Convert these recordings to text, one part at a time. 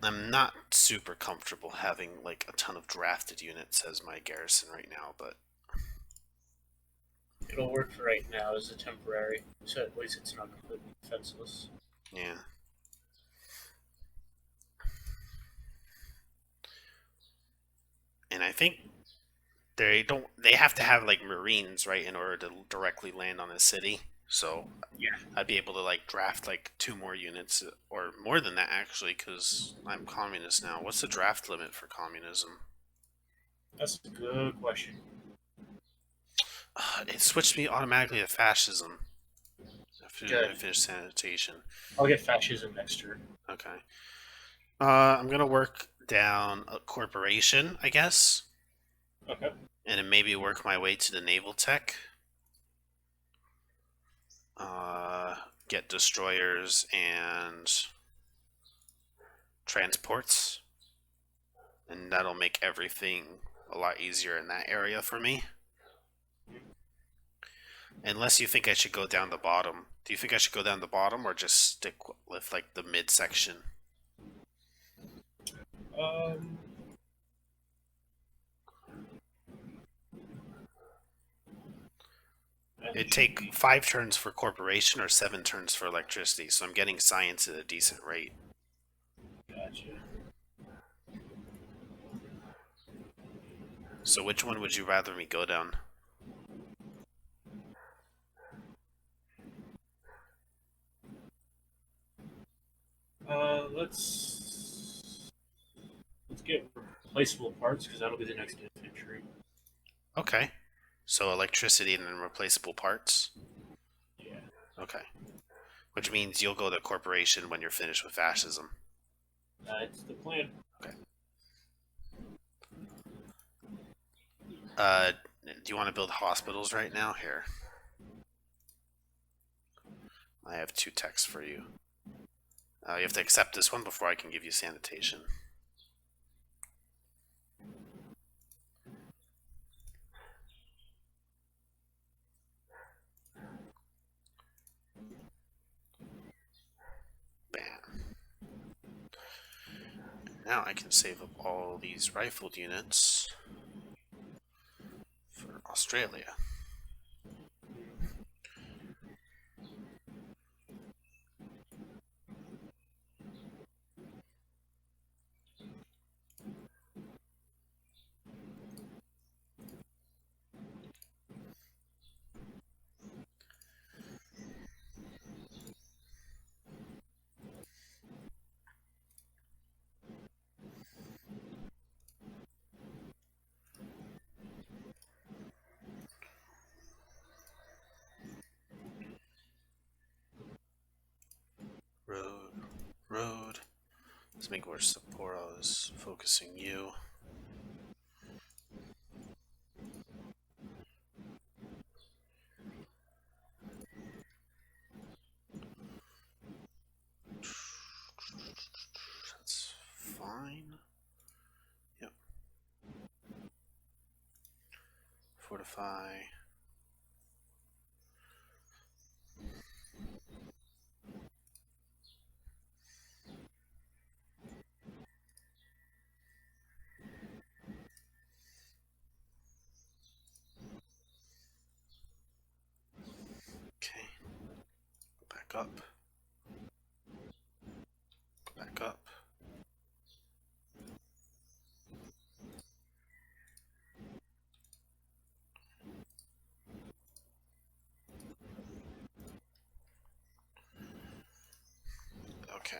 I'm not super comfortable having like a ton of drafted units as my garrison right now, but It'll work for right now as a temporary, so at least it's not completely defenseless. yeah. And I think they have to have like marines, right, in order to directly land on a city. So Yeah, I'd be able to like draft like two more units or more than that actually because I'm communist now. What's the draft limit for communism? that's a good question. It switched me automatically to fascism after I Good. finished sanitation. I'll get fascism next turn. Okay. I'm gonna work down a corporation, I guess, Okay. and then maybe work my way to the naval tech. Get destroyers and transports, and that'll make everything a lot easier in that area for me. Unless you think I should go down the bottom. Do you think I should go down the bottom or just stick with like the mid section? Um, It'd should take be 5 turns for corporation or 7 turns for electricity, so I'm getting science at a decent rate. gotcha. So which one would you rather me go down? Let's get replaceable parts because that'll be the next infantry. Okay. So electricity and then replaceable parts. Yeah, Okay. Which means you'll go to corporation when you're finished with fascism. that's the plan. Okay. Do you want to build hospitals right now? Here, I have 2 texts for you. You have to accept this one before I can give you sanitation. Bam. Now I can save up all these rifled units for Australia. Road, road. Let's make where Sapporo is focusing you. That's fine. Yep. Fortify. Okay. Go back up. Go back up. Okay.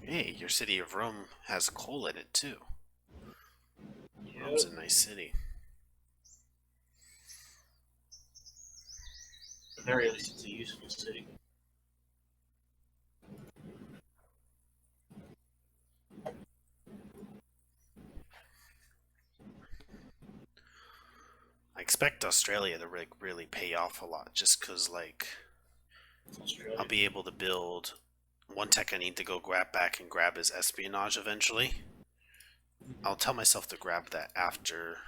Hey, your city of Rome has coal in it too. Rome's Yep. a nice city. At the very least, it's a useful city. I expect Australia to really pay off a lot just because, like, I'll Australia. be able to build. One tech I need to go grab back and grab is espionage eventually. I'll tell myself to grab that after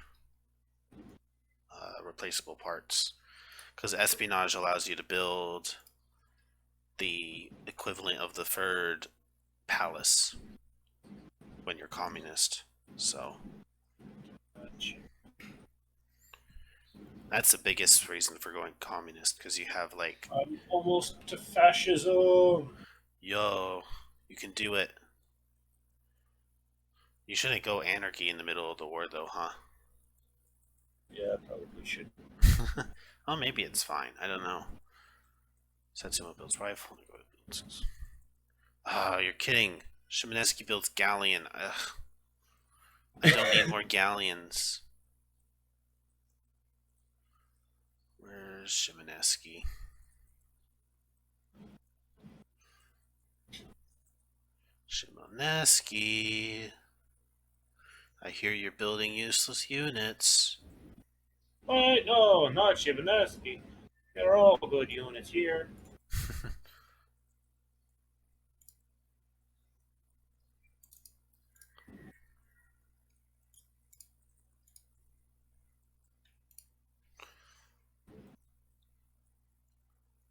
replaceable parts. Because espionage allows you to build the equivalent of the third palace when you're communist. So that's the biggest reason for going communist, because you have like, I'm almost to fascism. yo, you can do it. You shouldn't go anarchy in the middle of the war though, huh? Yeah, probably should. Oh, maybe it's fine. I don't know. Satsuma builds rifle. Oh, you're kidding. Shimaneski builds galleon. Ugh. I don't need more galleons. Where's Shimaneski? Shimaneski. I hear you're building useless units. What? No, not Shibaneski. They're all good units here.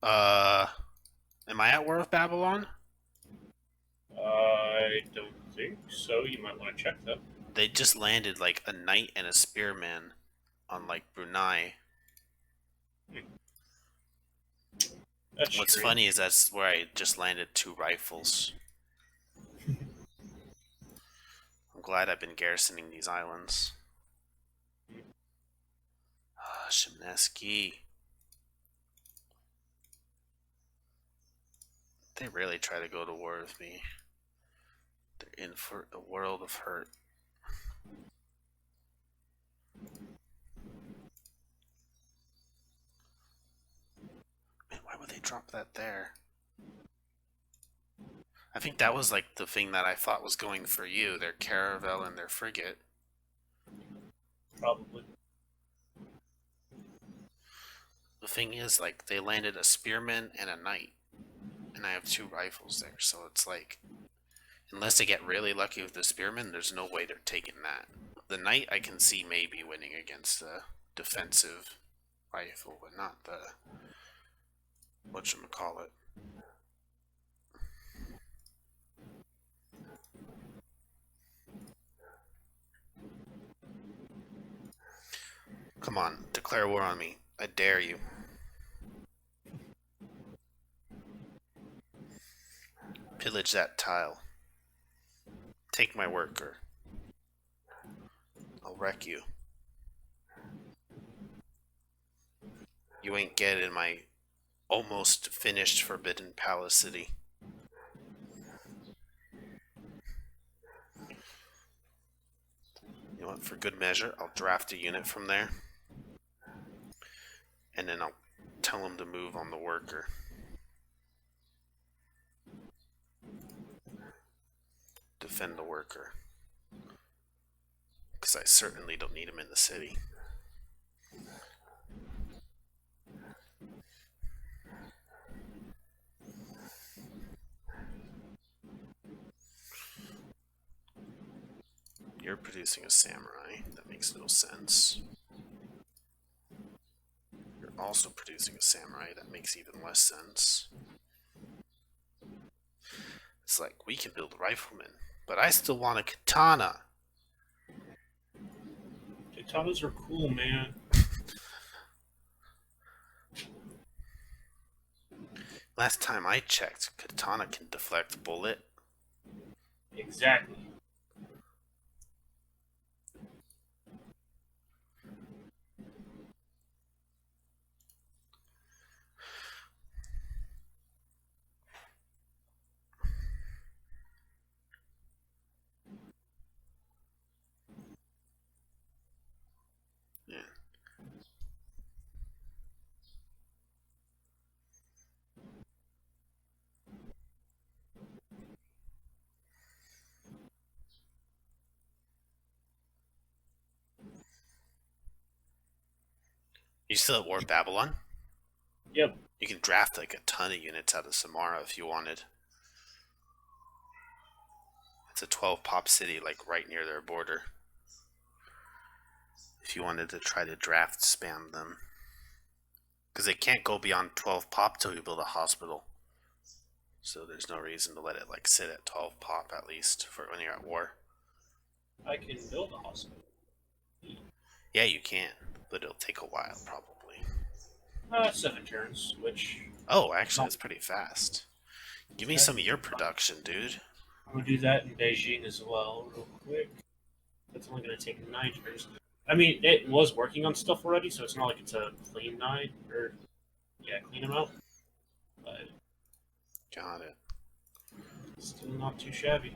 uh, am I at War of Babylon? I don't think so. You might want to check that. They just landed like a knight and a spearman on like Brunei. That's What's strange. funny is that's where I just landed 2 rifles. I'm glad I've been garrisoning these islands. Ah, Shimaneski. They really try to go to war with me. They're in for a world of hurt. Man, why would they drop that there? I think that was like the thing that I thought was going for you, their caravel and their frigate. Probably. The thing is, like, they landed a spearman and a knight, and I have 2 rifles there, so it's like, unless they get really lucky with the spearman, there's no way they're taking that. The knight I can see maybe winning against the defensive rifle, but not the whatchamacallit. Come on, declare war on me. I dare you. Pillage that tile. Take my worker. I'll wreck you. You ain't getting my almost finished Forbidden Palace city. You know what? For good measure, I'll draft a unit from there, and then I'll tell him to move on the worker. Defend the worker. Because I certainly don't need him in the city. You're producing a samurai. That makes no sense. You're also producing a samurai. That makes even less sense. It's like, we can build riflemen, but I still want a katana. Katanas are cool, man. Last time I checked, katana can deflect bullet. Exactly. You still at War Babylon? Yep. You can draft like a ton of units out of Samara if you wanted. It's a 12 pop city, like right near their border. If you wanted to try to draft spam them. Because they can't go beyond 12 pop till you build a hospital. So there's no reason to let it like sit at 12 pop at least for when you're at war. I can build a hospital. Yeah, you can, but it'll take a while probably. 7 turns, which Oh, actually, not that's pretty fast. Give me fast. some of your production, dude. I'm gonna do that in Beijing as well, real quick. That's only gonna take 9 turns. I mean, it was working on stuff already, so it's not like it's a clean 9 or yeah, clean them out. But Got it. still not too shabby.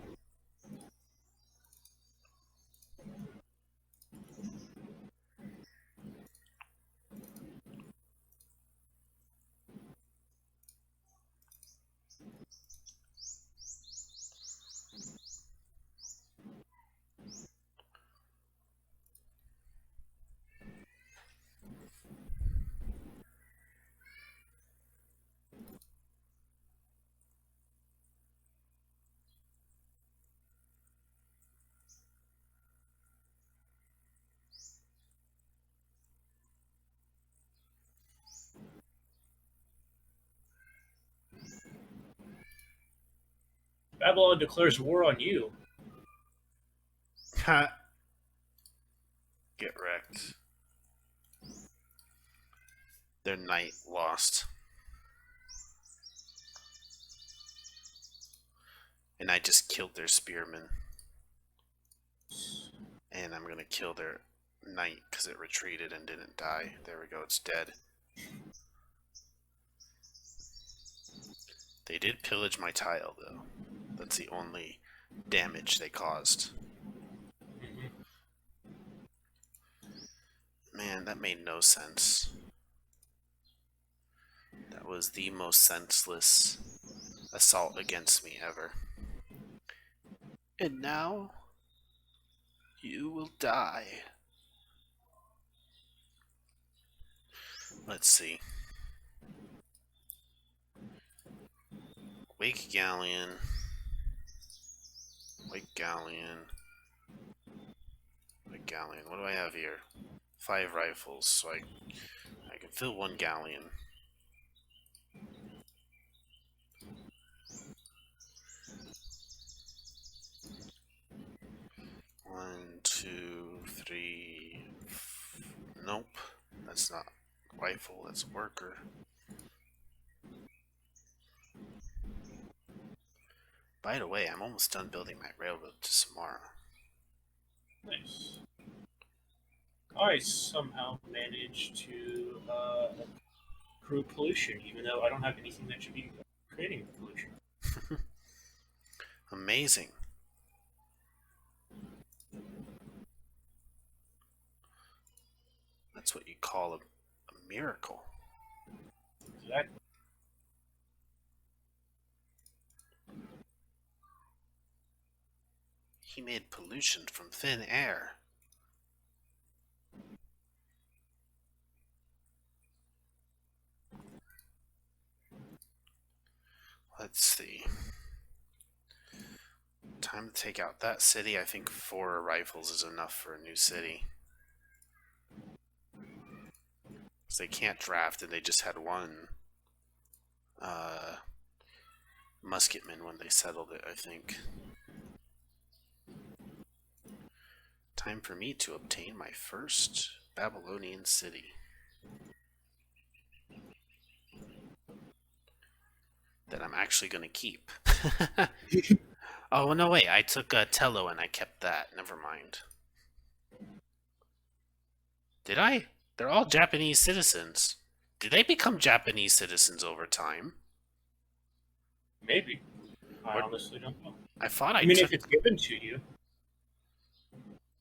Babylon declares war on you. Ha! Get wrecked. Their knight lost. And I just killed their spearman. And I'm gonna kill their knight because it retreated and didn't die. There we go, it's dead. They did pillage my tile though. That's the only damage they caused. Man, that made no sense. That was the most senseless assault against me ever. And now, you will die. Let's see. Wake Galleon. Wake Galleon. Wake Galleon. What do I have here? 5 rifles, so I can fill 1 galleon. One, two, three. Nope, that's not rifle. That's worker. By the way, I'm almost done building my railroad to Samara. Nice. I somehow managed to crew pollution, even though I don't have anything that should be creating pollution. Amazing. That's what you call a miracle. Exactly. He made pollution from thin air. Let's see. Time to take out that city. I think 4 rifles is enough for a new city. Because they can't draft and they just had 1 musketman when they settled it, I think. Time for me to obtain my first Babylonian city. That I'm actually going to keep. Oh, no, wait. I took Tello and I kept that. Never mind. Did I? They're all Japanese citizens. Did they become Japanese citizens over time? Maybe. I Or, honestly don't know. I thought I mean, if it's given to you.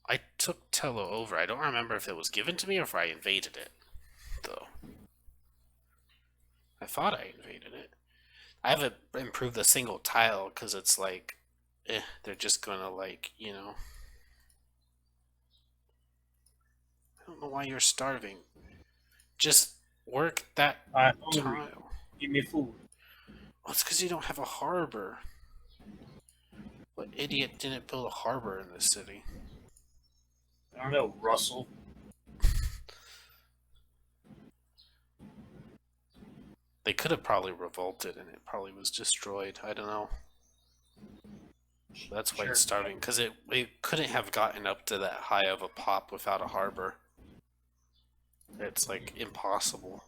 I took Tello over. I don't remember if it was given to me or if I invaded it, though. I thought I invaded it. I haven't improved a single tile because it's like, they're just gonna like, I don't know why you're starving. Just work that I'm hungry. tile. Give me food. Well, it's because you don't have a harbor. What idiot didn't build a harbor in this city? I don't know, Russell. They could have probably revolted and it probably was destroyed. I don't know. That's why Sure. it's starving, because it couldn't have gotten up to that high of a pop without a harbor. It's like impossible.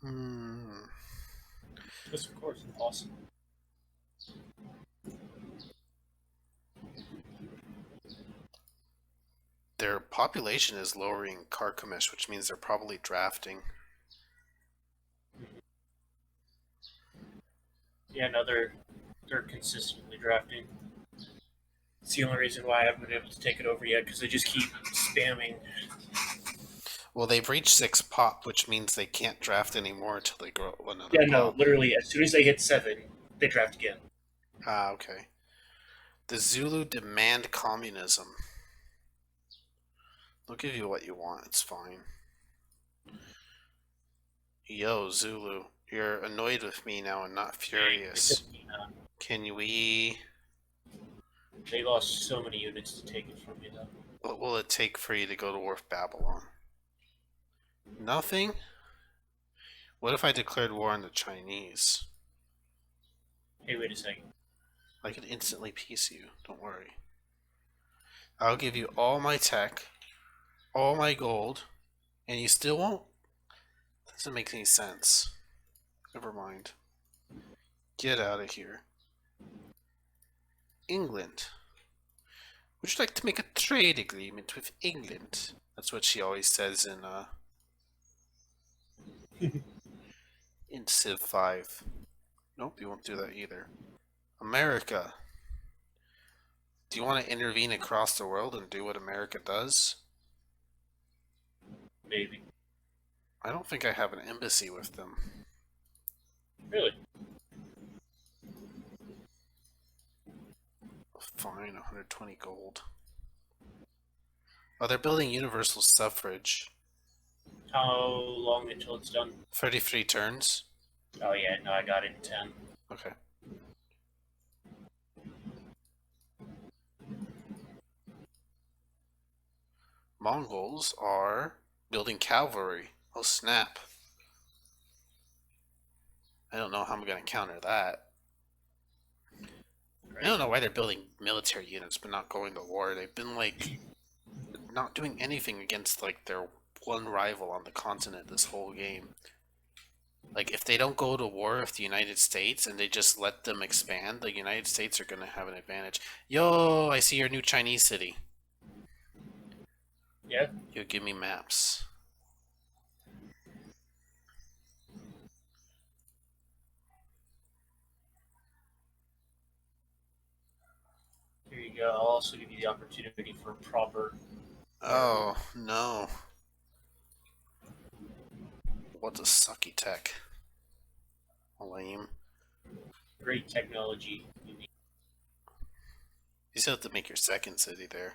Hmm. Yes, of course, impossible. Their population is lowering Carchemish, which means they're probably drafting. Yeah, no, they're consistently drafting. It's the only reason why I haven't been able to take it over yet, because they just keep spamming. Well, they've reached 6 pop, which means they can't draft anymore until they grow another Yeah, no, pop. literally, as soon as they hit 7, they draft again. Ah, okay. The Zulu demand communism. They'll give you what you want, it's fine. Yo, Zulu, you're annoyed with me now and not furious. Can we... They lost so many units to take it from me, though. What will it take for you to go to war with Babylon? Nothing? What if I declared war on the Chinese? Hey, wait a second. I could instantly peace you, don't worry. I'll give you all my tech, all my gold, and you still won't? Doesn't make any sense. Never mind. Get out of here. England. Would you like to make a trade agreement with England? That's what she always says in Civ 5. Nope, you won't do that either. America. Do you want to intervene across the world and do what America does? Maybe. I don't think I have an embassy with them. Really? Fine, 120 gold. Oh, they're building universal suffrage. How long until it's done? 33 turns? Oh, yeah, no, I got it in 10. Okay. Mongols are building cavalry. Oh, snap. I don't know how I'm going to counter that. Right? I don't know why they're building military units but not going to war. They've been, like, not doing anything against, like, their one rival on the continent this whole game. Like, if they don't go to war with the United States and they just let them expand, the United States are going to have an advantage. Yo, I see your new Chinese city. Yeah? Yo, give me maps. Here you go. I'll also give you the opportunity for proper. Oh, no. What's a sucky tech? Lame. Great technology. You still have to make your second city there.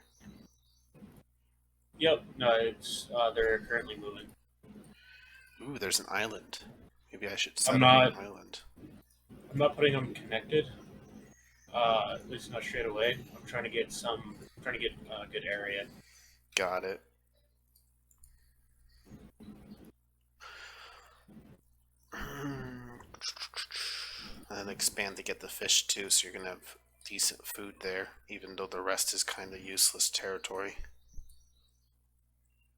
Yep, no, it's they're currently moving. Ooh, there's an island. Maybe I should I'm settle not an island. I'm not putting them connected. At least not straight away. I'm trying to get a good area. Got it. And expand to get the fish too, so you're gonna have decent food there, even though the rest is kind of useless territory.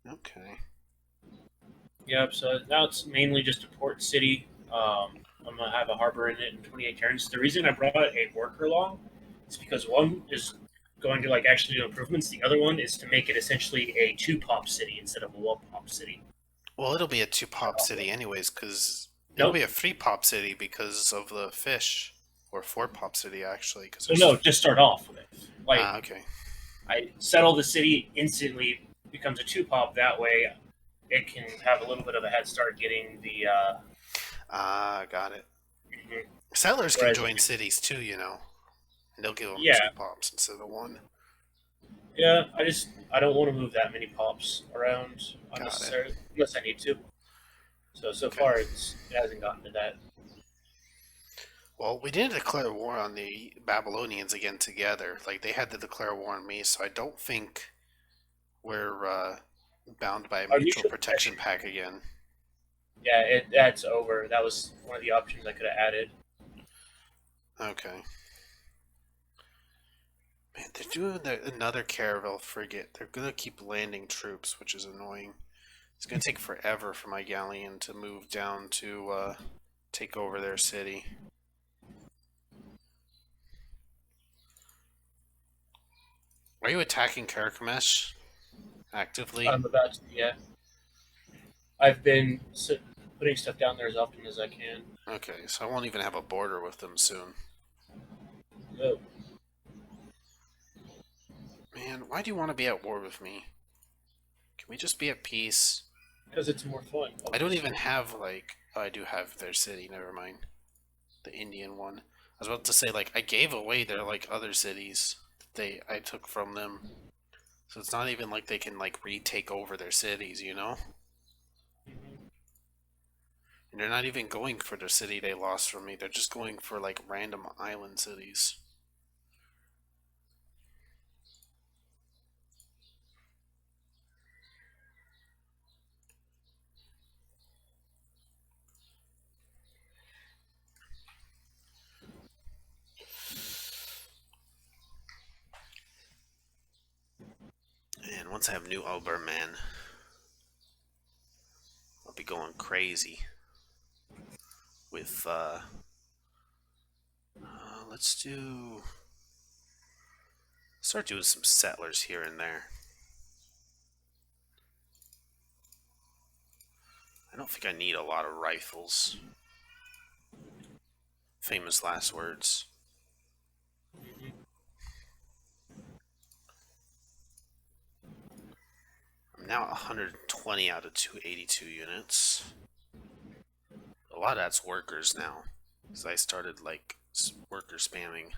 Okay. Yep. So now it's mainly just a port city. I'm gonna have a harbor in it in 28 turns. The reason I brought a worker along is because one is going to like actually do improvements. The other one is to make it essentially a 2 pop city instead of a 1 pop city. Well, it'll be a 2 pop city anyways, because it'll Nope. be a 3 pop city because of the fish, or 4 pop city actually, because So there's. no, just start off with it. Like Okay. I settle the city instantly becomes a 2 pop. That way, it can have a little bit of a head start getting the. Got it. Settlers can Whereas, join cities too, and they'll give them yeah, 2 pops instead of 1. Yeah, I don't want to move that many pops around Got it. unnecessarily unless I need to. So Okay. far it hasn't gotten to that. Well, we didn't declare war on the Babylonians again together. Like, they had to declare war on me, so I don't think we're bound by a Our mutual mutual protection protection. pack again. Yeah, that's over. That was one of the options I could have added. Okay. Man, they're doing another caravel frigate. They're gonna keep landing troops, which is annoying. It's gonna take forever for my galleon to move down to take over their city. Are you attacking Carchemish actively? I'm about to. Yeah, I've been putting stuff down there as often as I can. Okay, so I won't even have a border with them soon. Oh, Man, why do you want to be at war with me? Can we just be at peace? because it's more fun, I don't even obviously. have like. Oh, I do have their city. Never mind. The Indian one. I was about to say like I gave away their like other cities that they I took from them. So it's not even like they can like retake over their cities, you know? Mhm. And they're not even going for the city they lost from me. They're just going for like random island cities. And once I have new Oberman, I'll be going crazy with let's do start doing some settlers here and there. I don't think I need a lot of rifles. Famous last words. I'm now at 120 out of 282 units. A lot of that's workers now, because I started like worker spamming.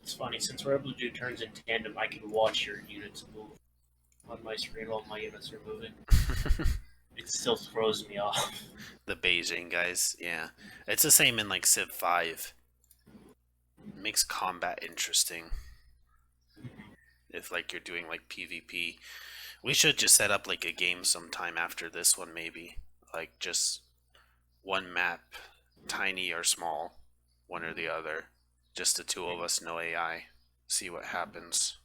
It's funny since we're able to do turns in tandem. I can watch your units move on my screen while my units are moving. It still throws me off. The Beijing guys, yeah, it's the same in like Civ 5. It makes combat interesting if like you're doing like PvP. We should just set up like a game sometime after this one, maybe like just one map, tiny or small, one or the other. Just the two of us, no AI. See what happens.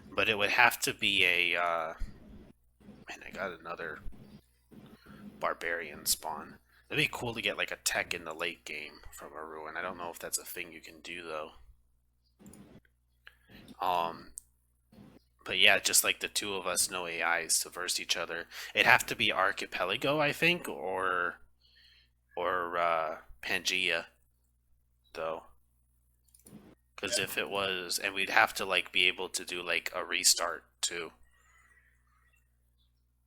But it would have to be a. Man, I got another barbarian spawn. It'd be cool to get like a tech in the late game from a ruin. I don't know if that's a thing you can do though. Um, but yeah, just like the two of us, no AIs to verse each other. It'd have to be Archipelago, I think, or Pangea though. Because if it was, and we'd have to like be able to do like a restart too.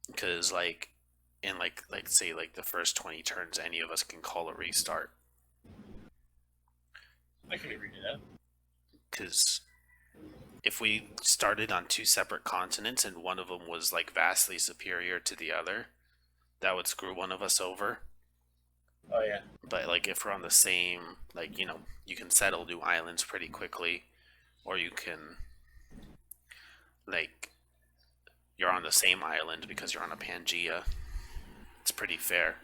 Because like in like say like the first 20 turns, any of us can call a restart. I can agree to that. Because if we started on two separate continents and one of them was like vastly superior to the other, that would screw one of us over. Oh yeah. But like if we're on the same, like you can settle new islands pretty quickly, or you can like you're on the same island because you're on a Pangea. It's pretty fair.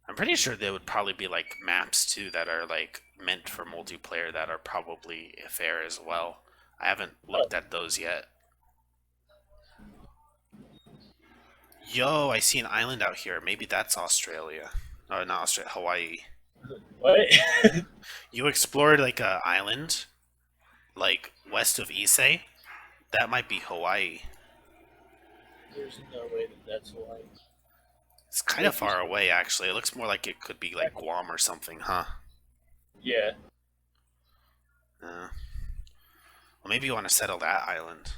I'm pretty sure there would probably be like maps too that are like meant for multiplayer that are probably fair as well. I haven't Oh, looked at those yet. Yo, I see an island out here. Maybe that's Australia. Oh, not Australia, Hawaii. what? You explored like a island like west of Issei? That might be Hawaii. There's no way that that's why. It's kind of Thank you. far away actually. It looks more like it could be like Guam or something, huh? Yeah. Well, maybe you want to settle that island.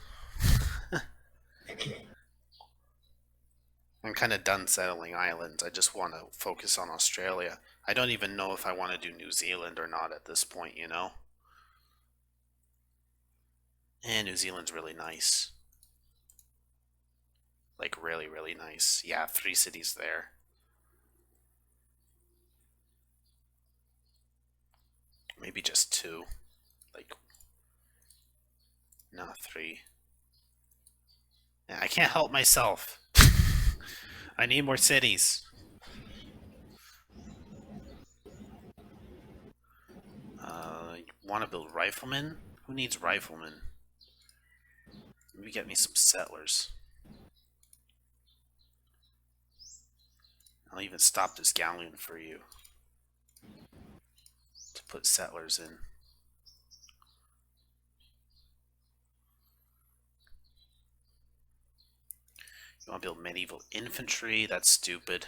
I'm kind of done settling islands. I just want to focus on Australia. I don't even know if I want to do New Zealand or not at this point, you know? And New Zealand's really nice. Like, really, really nice. Yeah, 3 cities there. Maybe just two. Like, not three. Yeah, I can't help myself. I need more cities. You want to build riflemen? Who needs riflemen? Maybe get me some settlers. I'll even stop this galleon for you to put settlers in. You want to build medieval infantry? That's stupid.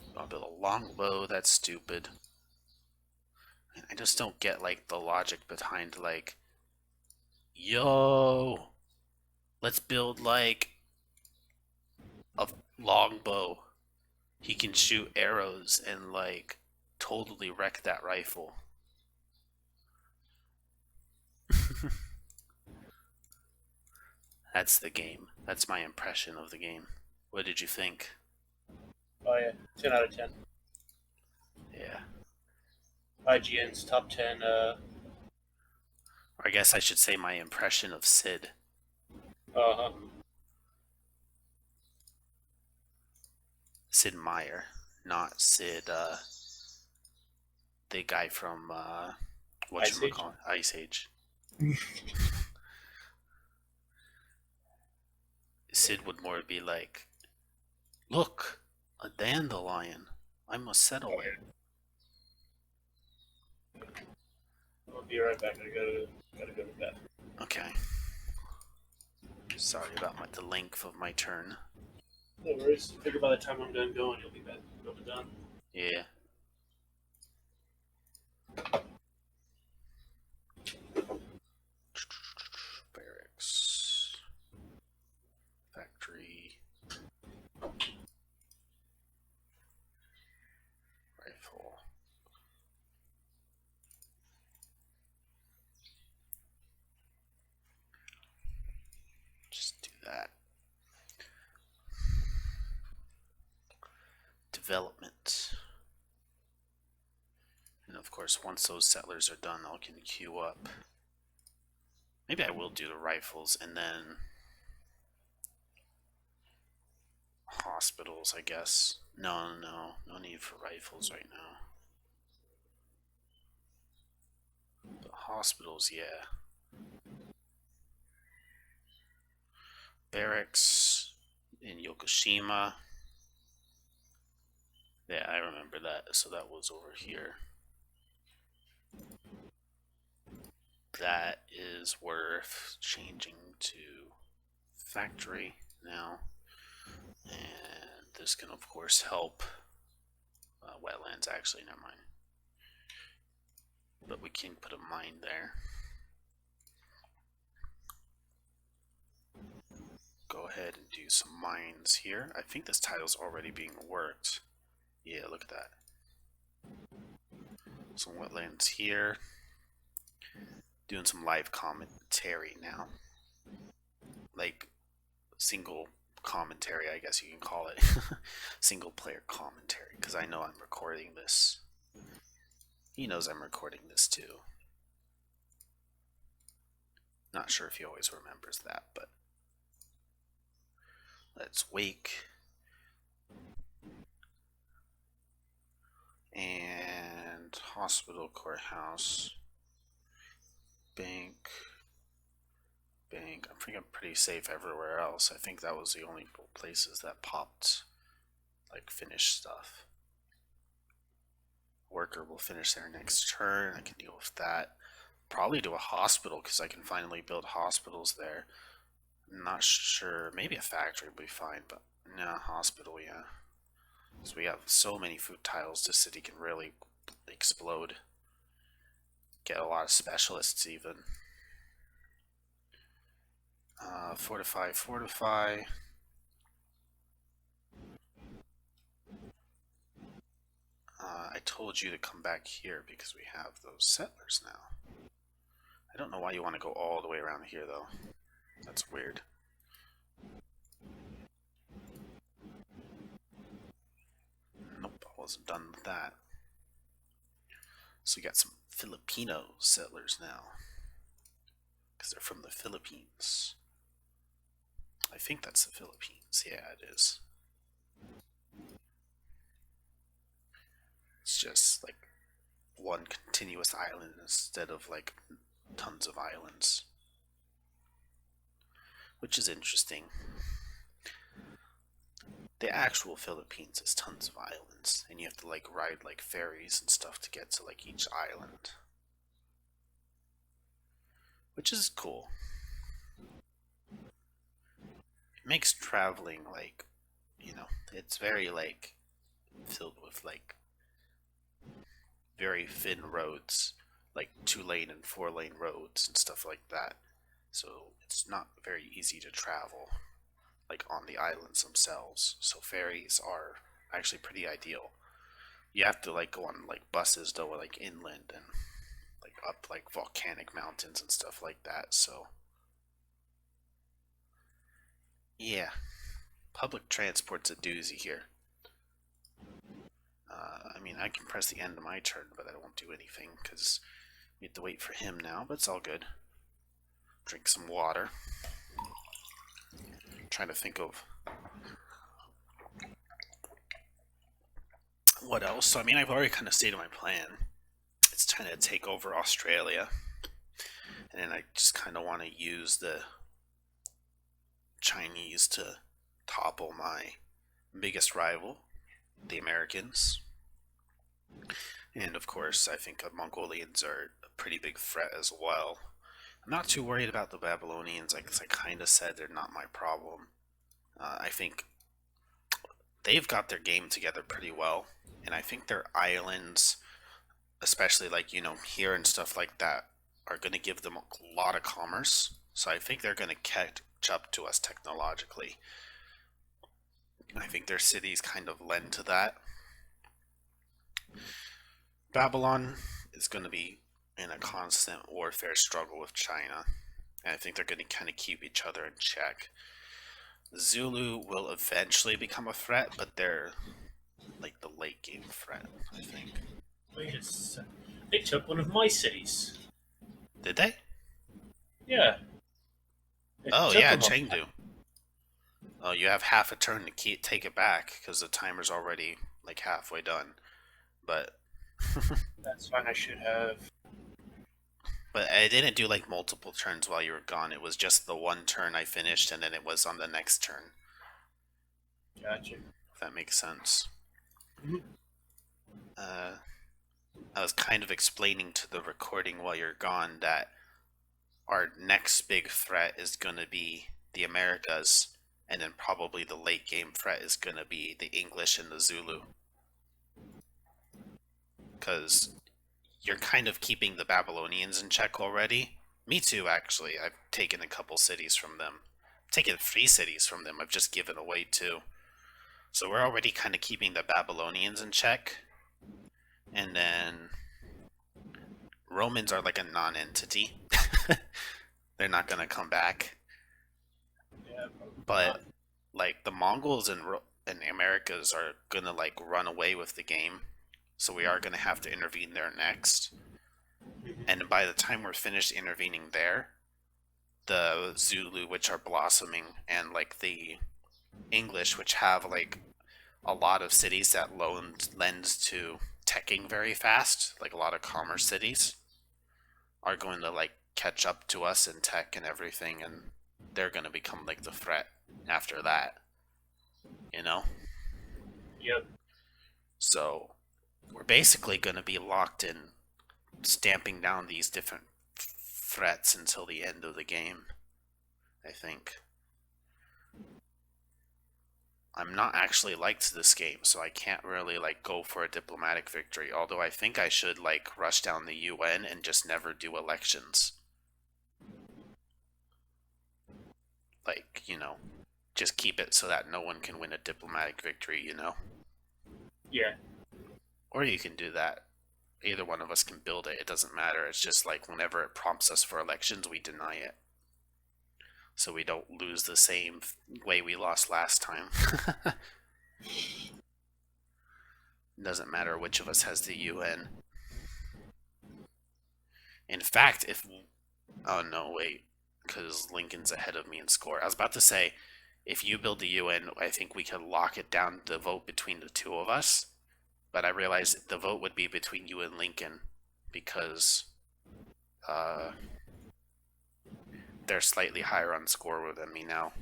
You want to build a longbow? That's stupid. I just don't get like the logic behind like, yo, let's build like a longbow. He can shoot arrows and like totally wreck that rifle. That's the game. That's my impression of the game. What did you think? Oh yeah, 10 out of 10. Yeah. IGN's top 10. Or I guess I should say my impression of Sid. Uh-huh. Sid Meier, not Sid, the guy from, Ice Age. whatchamacallit, Ice Age. Sid would more be like, look, a dandelion. I must settle it. I'll be right back. Gotta go to bed. Okay. Sorry about the length of my turn. No worries. I figure by the time I'm done going, you'll be done. Yeah. Barracks. Factory. Rifle. Just do that. Development. And of course, once those settlers are done, I can queue up. Maybe I will do the rifles and then hospitals, I guess. No need for rifles right now. The hospitals, yeah. Barracks in Yokoshima. Yeah, I remember that. So that was over here. That is worth changing to factory now. And this can, of course, help wetlands. Actually, never mind. But we can put a mine there. Go ahead and do some mines here. I think this title's already being worked. Yeah, look at that. Some wetlands here. Doing some live commentary now. Like, single commentary, I guess you can call it. Single player commentary, because I know I'm recording this. He knows I'm recording this too. Not sure if he always remembers that, but let's wake. And hospital, courthouse, bank. I think I'm pretty safe everywhere else. I think that was the only places that popped like finished stuff. Worker will finish their next turn. I can deal with that. Probably do a hospital because I can finally build hospitals there. I'm not sure. Maybe a factory would be fine, but no, hospital, yeah. So we have so many food tiles, this city can really explode. Get a lot of specialists even. Fortify, fortify. I told you to come back here because we have those settlers now. I don't know why you want to go all the way around here though. That's weird. Nope, I wasn't done with that. So we got some Filipino settlers now. Because they're from the Philippines. I think that's the Philippines. Yeah, it is. It's just like one continuous island instead of like tons of islands. Which is interesting. The actual Philippines is tons of islands, and you have to like ride like ferries and stuff to get to like each island. Which is cool. It makes traveling like, it's very like filled with like very thin roads, like 2 lane and 4 lane roads and stuff like that. So it's not very easy to travel, like on the islands themselves. So ferries are actually pretty ideal. You have to like go on like buses though, like inland and like up like volcanic mountains and stuff like that. So yeah, public transport's a doozy here. I mean, I can press the end of my turn, but I won't do anything because we have to wait for him now. But it's all good. Drink some water. Trying to think of what else. So I mean, I've already kind of stated my plan. It's trying to take over Australia, and then I just kind of want to use the Chinese to topple my biggest rival, the Americans. And of course, I think the Mongolians are a pretty big threat as well. I'm not too worried about the Babylonians. Like I kind of said, they're not my problem. I think they've got their game together pretty well, and I think their islands, especially like here and stuff like that, are going to give them a lot of commerce. So I think they're going to catch up to us technologically. I think their cities kind of lend to that. Babylon is going to be in a constant warfare struggle with China, and I think they're going to kind of keep each other in check. Zulu will eventually become a threat, but they're like the late game threat, I think. Wait a sec. They took one of my cities. Did they? Yeah. They Oh took yeah, them up. Chengdu. Oh, you have half a turn to take it back because the timer's already like halfway done. But That's fine. I should have. but I didn't do like multiple turns while you were gone. It was just the one turn I finished, and then it was on the next turn. Gotcha. If that makes sense. Mhm. I was kind of explaining to the recording while you're gone that our next big threat is going to be the Americas, and then probably the late game threat is going to be the English and the Zulu. Because you're kind of keeping the Babylonians in check already. Me too, actually. I've taken a couple cities from them. I've taken 3 cities from them. I've just given away 2. So we're already kind of keeping the Babylonians in check. And then Romans are like a non-entity. They're not going to come back. Yeah, But like the Mongols and the Americas are going to like run away with the game. So we are going to have to intervene there next. And by the time we're finished intervening there, the Zulu, which are blossoming, and like the English, which have like a lot of cities that lends to teching very fast, like a lot of commerce cities, are going to like catch up to us in tech and everything, and they're going to become like the threat after that, you know? Yep. So we're basically going to be locked in stamping down these different threats until the end of the game, I think. I'm not actually liked this game, so I can't really like go for a diplomatic victory. Although I think I should like rush down the UN and just never do elections. Like, just keep it so that no one can win a diplomatic victory. Yeah. Or you can do that. Either one of us can build it. It doesn't matter. It's just like whenever it prompts us for elections, we deny it. So we don't lose the same way we lost last time. It doesn't matter which of us has the UN. In fact, if... Oh, no, wait. Because Lincoln's ahead of me in score. I was about to say, if you build the UN, I think we could lock it down the vote between the two of us. But I realized the vote would be between you and Lincoln because uh, they're slightly higher on score than me now.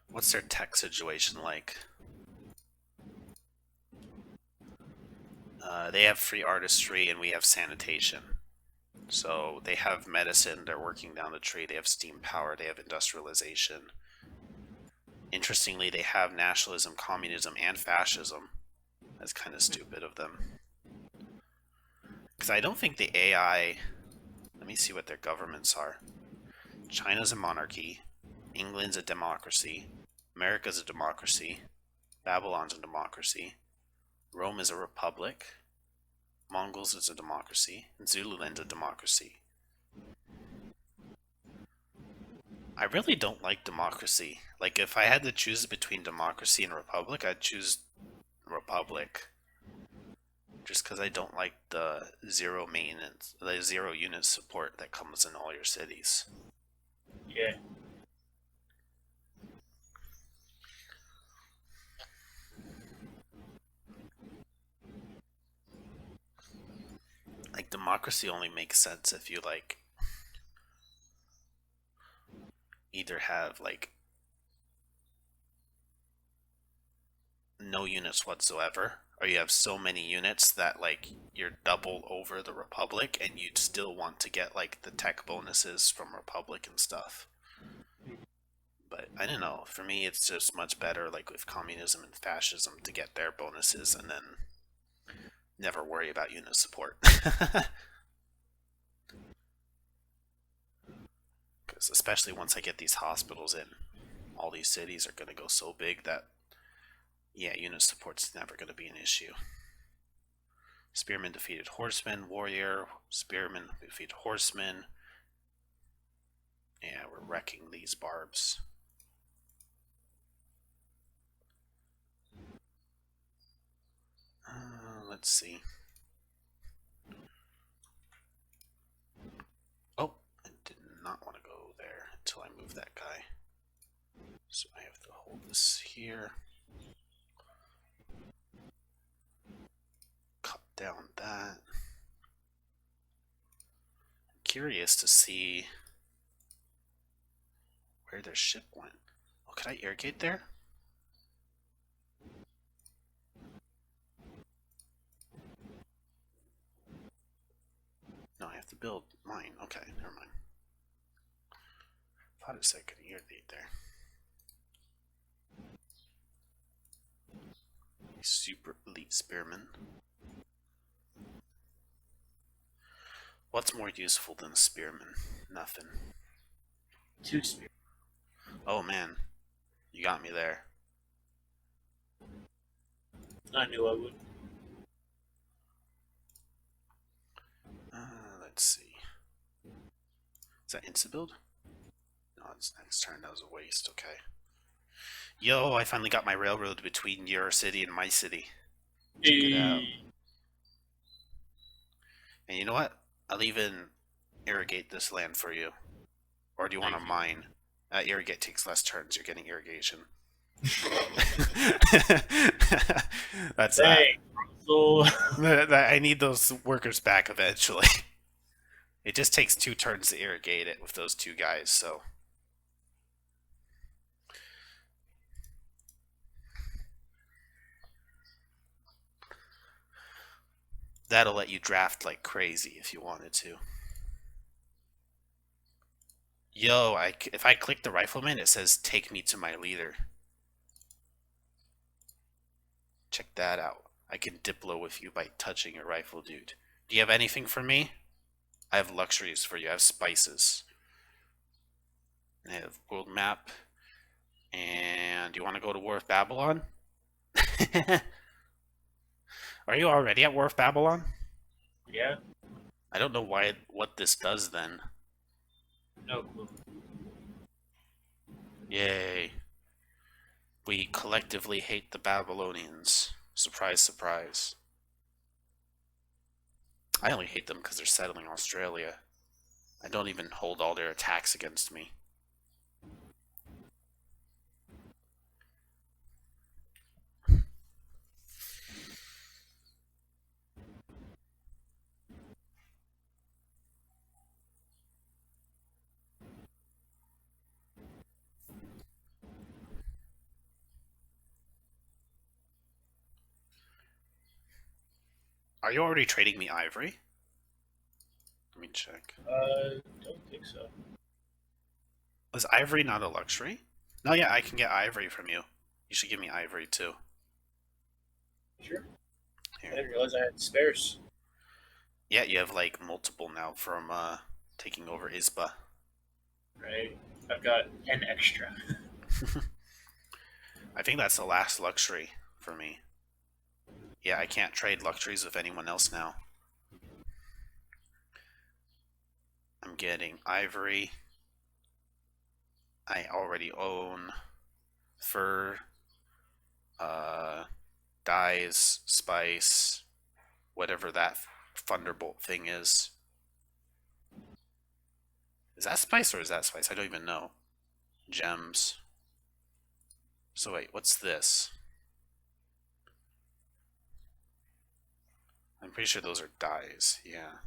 What's their tech situation like? They have free artistry and we have sanitation. So they have medicine, they're working down the tree, they have steam power, they have industrialization. Interestingly, they have nationalism, communism, and fascism. That's kind of stupid of them. Because I don't think the AI... Let me see what their governments are. China's a monarchy. England's a democracy. America's a democracy. Babylon's a democracy. Rome is a republic. Mongols is a democracy. And Zululand's a democracy. I really don't like democracy. Like, if I had to choose between democracy and republic, I'd choose republic. Just because I don't like the zero maintenance, the zero unit support that comes in all your cities. Yeah. Like, democracy only makes sense if you, like, either have, like, no units whatsoever, or you have so many units that, like, you're double over the Republic and you'd still want to get, like, the tech bonuses from Republic and stuff. But I don't know. For me, it's just much better, like, with communism and fascism to get their bonuses and then never worry about unit support. Because especially once I get these hospitals in, all these cities are going to go so big that, yeah, unit support's never going to be an issue. Spearman defeated horseman, warrior, spearman defeated horseman. Yeah, we're wrecking these barbs. Let's see. Oh, I did not want to go there until I move that guy. So I have to hold this here. Cut down that. I'm curious to see where their ship went. Oh, could I irrigate there? No, I have to build mine. Okay, never mind. Thought it said I could irrigate there. Super elite spearman. What's more useful than a spearman? Nothing. 2 spears. Oh man, you got me there. I knew I would. Let's see. Is that insta build? No, it's next turn. That was a waste. Okay. Yo, I finally got my railroad between your city and my city. Check it out. And you know what? I'll even irrigate this land for you. Or do you want to mine? Irrigate takes less turns. You're getting irrigation. That's Dang. So I need those workers back eventually. It just takes 2 turns to irrigate it with those 2 guys, so. That'll let you draft like crazy if you wanted to. Yo, if I click the rifleman, it says take me to my leader. Check that out. I can diplo with you by touching your rifle, dude. Do you have anything for me? I have luxuries for you. I have spices. I have world map. And do you want to go to War of Babylon? Are you already at War of Babylon? Yeah, I don't know what this does then. no clue. Yay. We collectively hate the Babylonians. Surprise, surprise. I only hate them because they're settling Australia. I don't even hold all their attacks against me. Are you already trading me ivory? Let me check. Don't think so. Is ivory not a luxury? No, yeah, I can get ivory from you. You should give me ivory too. Sure. I Here. didn't realize I had spares. Yeah, you have like multiple now from taking over Isba. Right. I've got an extra. I think that's the last luxury for me. Yeah, I can't trade luxuries with anyone else now. I'm getting ivory. I already own fur, uh, dyes, spice, whatever that thunderbolt thing is. Is that spice or is that spice? I don't even know. Gems. So wait, what's this? I'm pretty sure those are dyes. Yeah.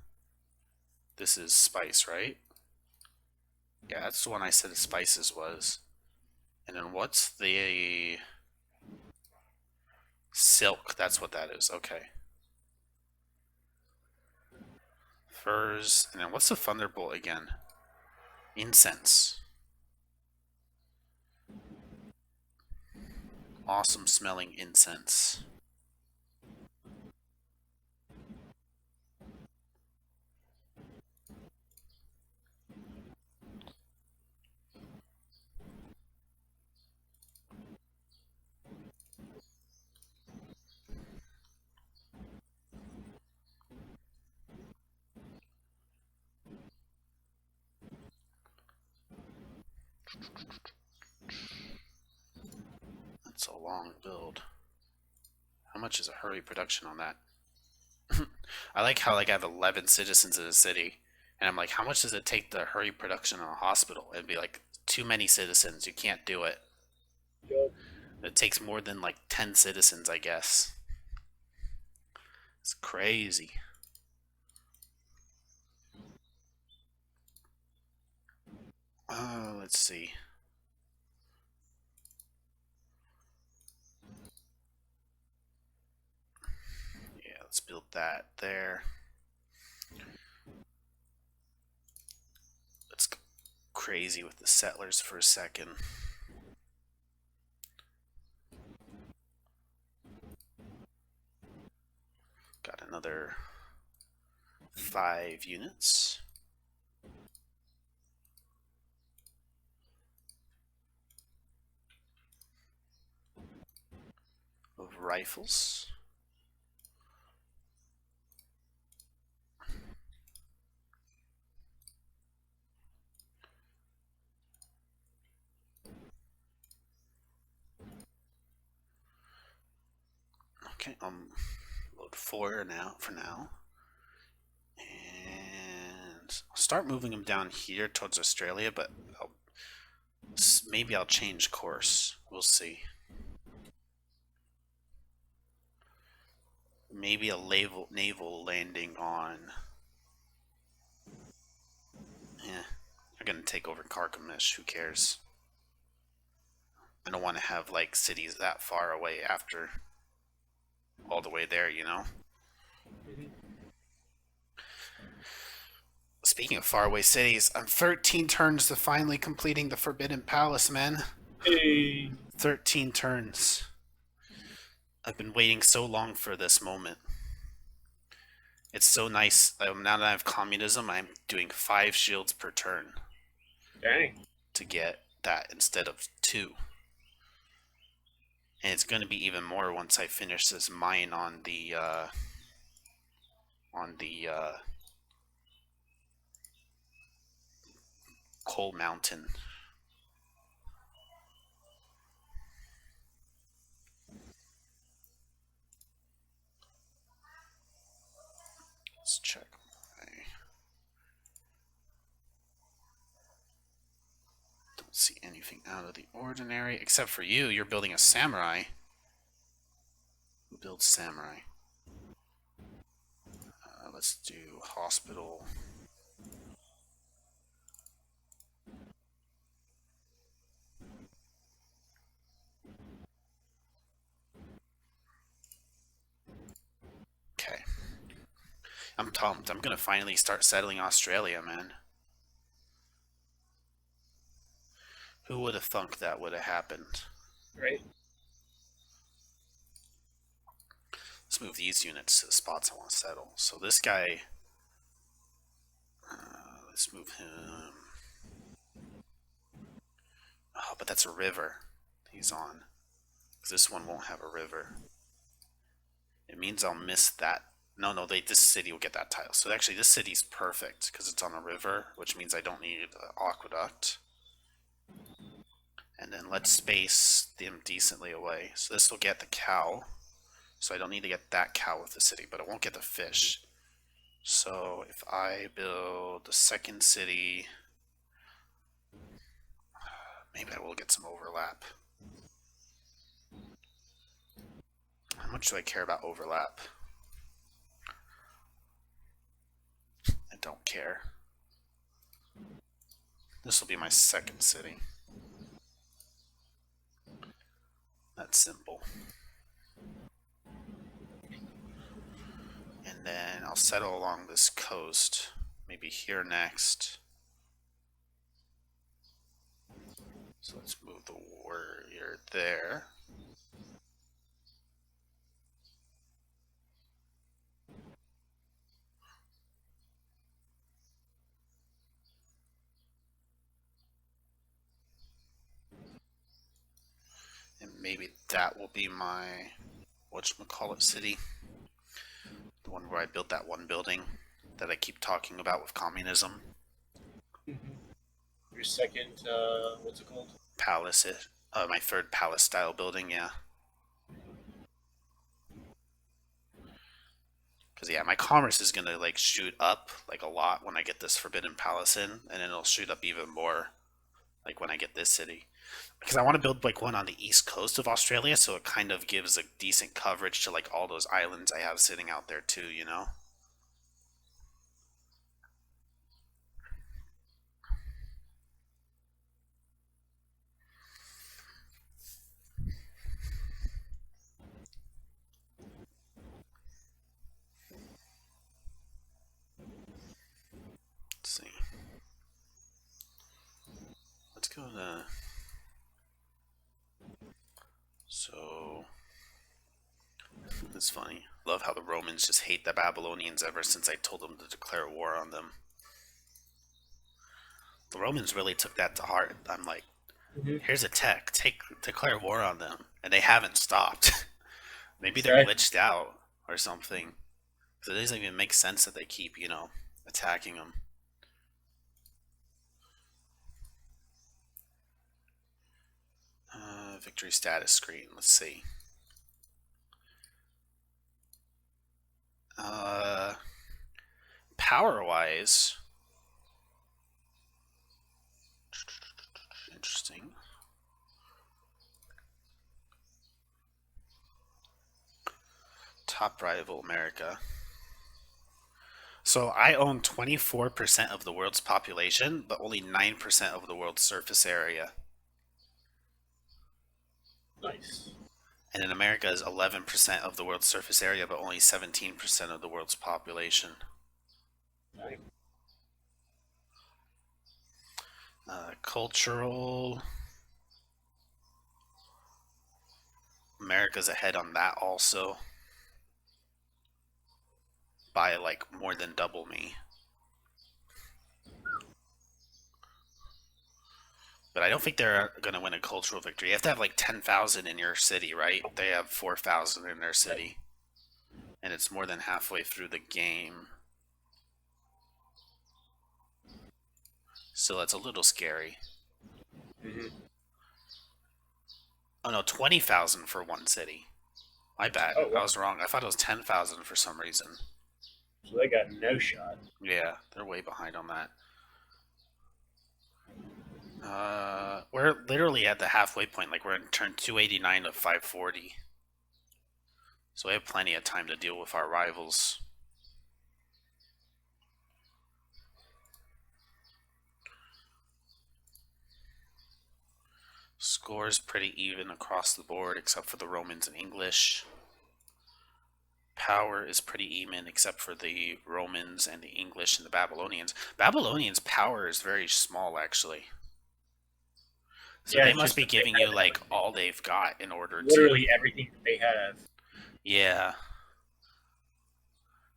This is spice, right? Yeah, that's the one I said spices was. And then what's the silk? That's what that is. Okay. Furs. And then what's the thunderbolt again? Incense. Awesome smelling incense. That's a long build. How much is a hurry production on that? I like how like I have 11 citizens in the city, and I'm like, how much does it take to hurry production on a hospital? It'd be like too many citizens. You can't do it. Yup. It takes more than like 10 citizens, I guess. It's crazy. Let's see. Yeah, let's build that there. Let's go crazy with the settlers for a second. Got another 5 units. Of rifles. Okay, load 4 now for now. And I'll start moving them down here towards Australia, but maybe I'll change course. We'll see. Maybe a naval landing on. Yeah, they're gonna take over Carchemish. Who cares? I don't want to have like cities that far away after all the way there, you know. Speaking of faraway cities, I'm 13 turns to finally completing the Forbidden Palace, man. Hey. 13 turns. I've been waiting so long for this moment. It's so nice. Now that I have communism, I'm doing 5 shields per turn Dang. to get that instead of 2. And it's going to be even more once I finish this mine on the coal mountain. Let's check. Don't see anything out of the ordinary except for you. You're building a samurai. Who builds samurai? Let's do hospital. Okay. I'm pumped. I'm gonna finally start settling Australia, man. Who would have thunk that would have happened? Right. Let's move these units to the spots I want to settle. So this guy, let's move him. Oh, but that's a river he's on. Because this one won't have a river. It means I'll miss that. No, this city will get that tile. So actually, this city's perfect because it's on a river, which means I don't need an aqueduct. And then let's space them decently away. So this will get the cow. So I don't need to get that cow with the city, but it won't get the fish. So if I build the second city, maybe I will get some overlap. How much do I care about overlap? I don't care. This will be my second city. That's simple. And then I'll settle along this coast. Maybe here next. So let's move the warrior there. And maybe that will be my whatchamacallit city. The one where I built that one building that I keep talking about with communism. Your second, what's it called? Palace. My third palace style building, yeah. Because yeah, my commerce is gonna like shoot up like a lot when I get this Forbidden Palace in, and then it'll shoot up even more like when I get this city. Because I want to build like one on the east coast of Australia, so it kind of gives a decent coverage to like all those islands I have sitting out there too, you know. Let's see. Let's go to. So it's funny. Love how the Romans just hate the Babylonians ever since I told them to declare war on them. The Romans really took that to heart. I'm like, here's a tech, declare war on them, and they haven't stopped. Maybe they're Okay. glitched out or something. Because it doesn't even make sense that they keep, attacking them. Victory status screen. Let's see. Power wise, interesting. Top rival America. So I own 24% of the world's population, but only 9% of the world's surface area. Nice. And in America is 11% of the world's surface area, but only 17% of the world's population. Nice. cultural, America's ahead on that also by like more than double me. But I don't think they're going to win a cultural victory. You have to have like 10,000 in your city, right? They have 4,000 in their city. And it's more than halfway through the game. So that's a little scary. Mm-hmm. Oh no, 20,000 for one city. My bad. Oh, I wow. was wrong. I thought it was 10,000 for some reason. So they got no shot. Yeah, they're way behind on that. We're literally at the halfway point. Like we're in turn 289 of 540. So we have plenty of time to deal with our rivals. Scores pretty even across the board except for the Romans and English. Power is pretty even except for the Romans and the English and the Babylonians. Babylonians' power is very small actually. So Yeah, they it's must just be that they giving you have like all they've got in order to. literally everything that they have. Yeah.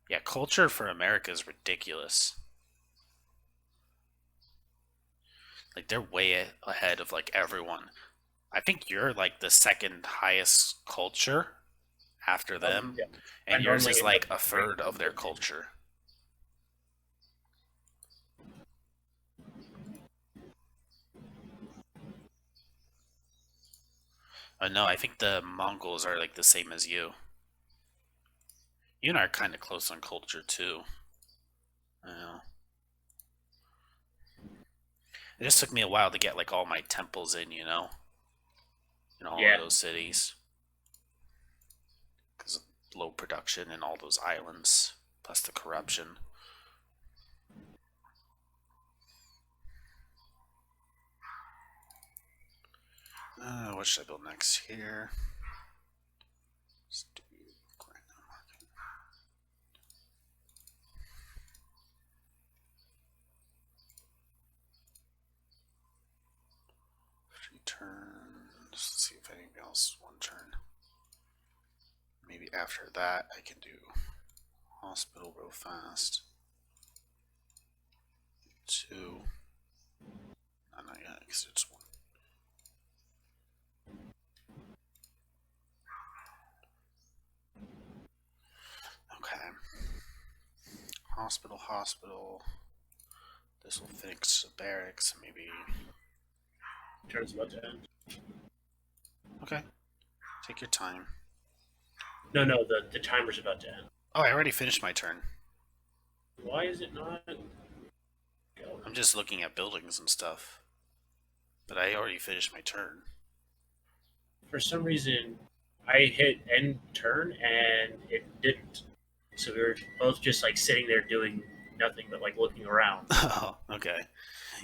Yeah, culture for America is ridiculous. Like they're way ahead of like everyone. I think you're like the second highest culture after them, Yeah. I and yours normally is end up like a third of their culture. No, I think the Mongols are like the same as you. You and I are kind of close on culture too. I know. It just took me a while to get like all my temples in all of Yeah. those cities because of low production in all those islands, plus the corruption. What should I build next here? Let's do three turns. Let's see if anything else one turn. Maybe after that I can do hospital real fast. Two. Not yet, because it's one. Okay. Hospital. This will fix the barracks, maybe. Turns about to end. Okay. Take your time. No, the timer's about to end. Oh, I already finished my turn. Why is it not going? I'm just looking at buildings and stuff. But I already finished my turn. For some reason, I hit end turn and it didn't. So we were both just like sitting there doing nothing but like looking around. Oh, okay.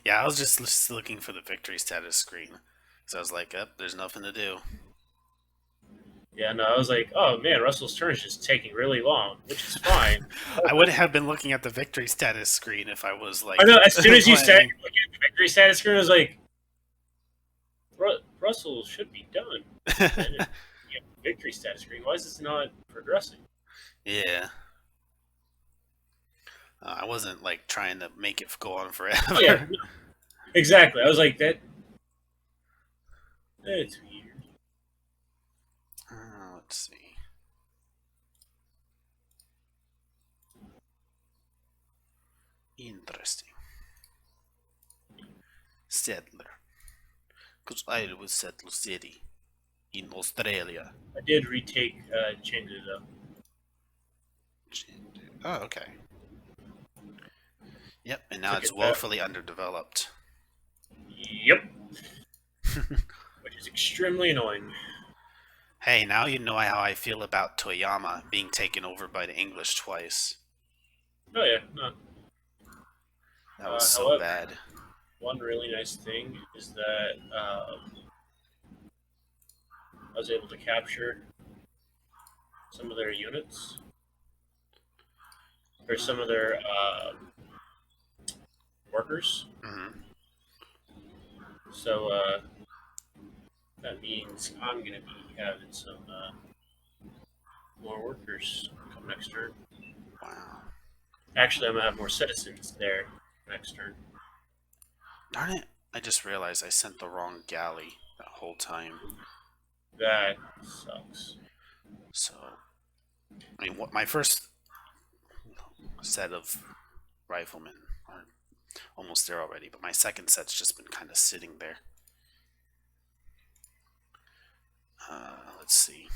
Yeah, I was just looking for the victory status screen. So I was like, there's nothing to do. Yeah, no, I was like, oh man, Russell's turn is just taking really long, which is fine. I would have been looking at the victory status screen if I was like. I know. As soon as you started planning. looking at the victory status screen, I was like, Russell should be done. And it, yeah, victory status screen. Why is this not progressing? Yeah. I wasn't like trying to make it go on forever. Oh, yeah, no, exactly. I was like, that's weird. Let's see. Interesting. Settler. Because I was settle city in Australia. I did retake Chengdu though. Oh, okay. Yep, and now Took it's it back. woefully underdeveloped. Yep. Which is extremely annoying. Hey, now you know how I feel about Toyama being taken over by the English twice. Oh yeah, no. That was so However, bad. one really nice thing is that I was able to capture some of their units or some of their workers. Mm-hmm. So that means I'm gonna be having some more workers come next turn. Wow. Actually, I'm gonna have more citizens there next turn. Darn it. I just realized I sent the wrong galley that whole time. That sucks. So, I mean, what my first set of riflemen are almost there already, but my second set's just been kind of sitting there. Let's see.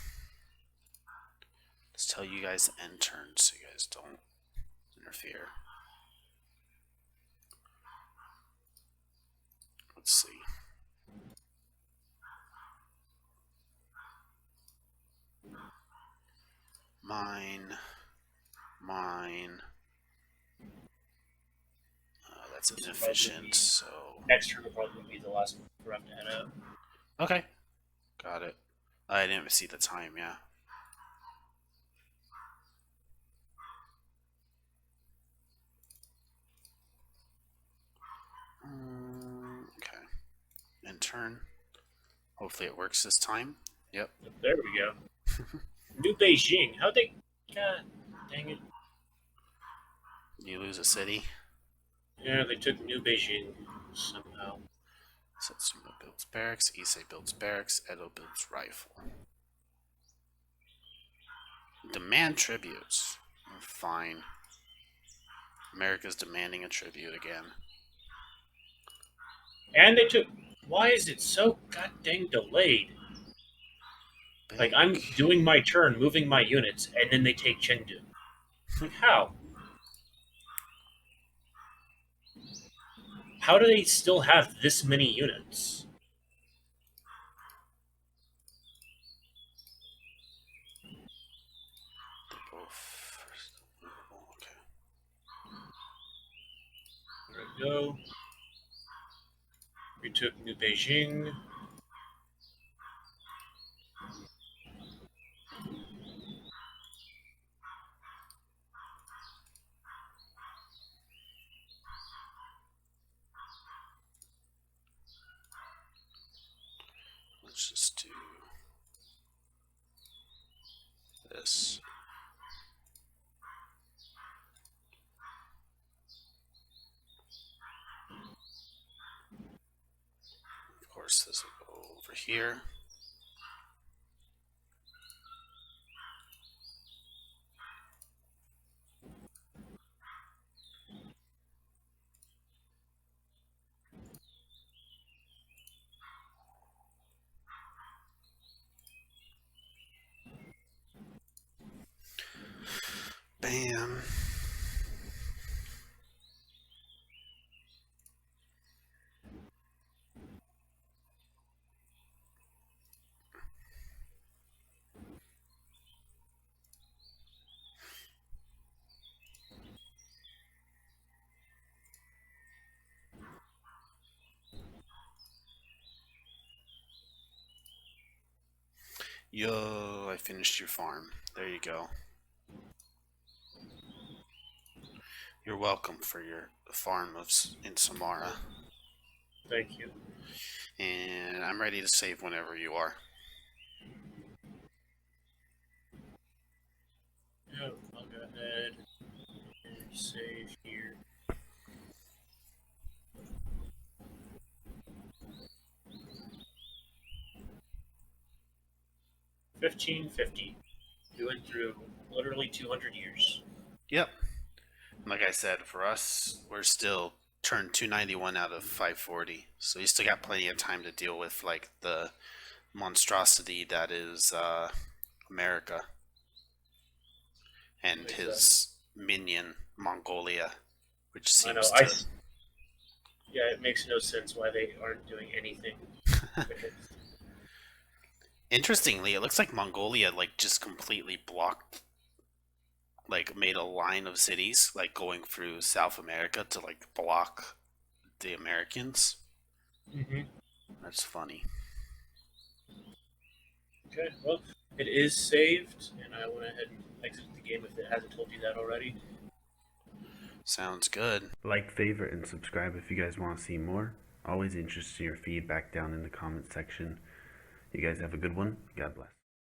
Let's tell you guys to end turn so you guys don't interfere. Let's see. Mine. That's inefficient, so. Next turn will probably be the last one for us to head out. Okay. Got it. I didn't see the time, yeah. Okay. End turn. Hopefully it works this time. Yep. There we go. New Beijing. How'd they? God dang it. You lose a city. Yeah, they took New Beijing somehow. Satsuma builds barracks. Issei builds barracks. Edo builds rifle. Demand tributes. Fine. America's demanding a tribute again. And they took. Why is it so goddamn delayed? Like, I'm doing my turn, moving my units, and then they take Chengdu. Like, how? How do they still have this many units? Okay. There we go. We took New Beijing. Let's just do this. Of course, this will go over here. Bam. Yo, I finished your farm. There you go. You're welcome for your farm in Samara. Thank you. And I'm ready to save whenever you are. Yep, I'll go ahead and save here. $15.50. We went through literally 200 years. Yep. Like I said, for us, we're still turned 291 out of 540. So you still got plenty of time to deal with like the monstrosity that is America and Makes his sense. minion Mongolia, which I know. seems to. Yeah, it makes no sense why they aren't doing anything. Interestingly, it looks like Mongolia like just completely blocked, like made a line of cities like going through South America to like block the Americans. Mm-hmm. That's funny. Okay, well, it is saved, and I went ahead and exited the game if it hasn't told you that already. Sounds good. Like, favorite, and subscribe if you guys want to see more. Always interested in your feedback down in the comment section. You guys have a good one. God bless.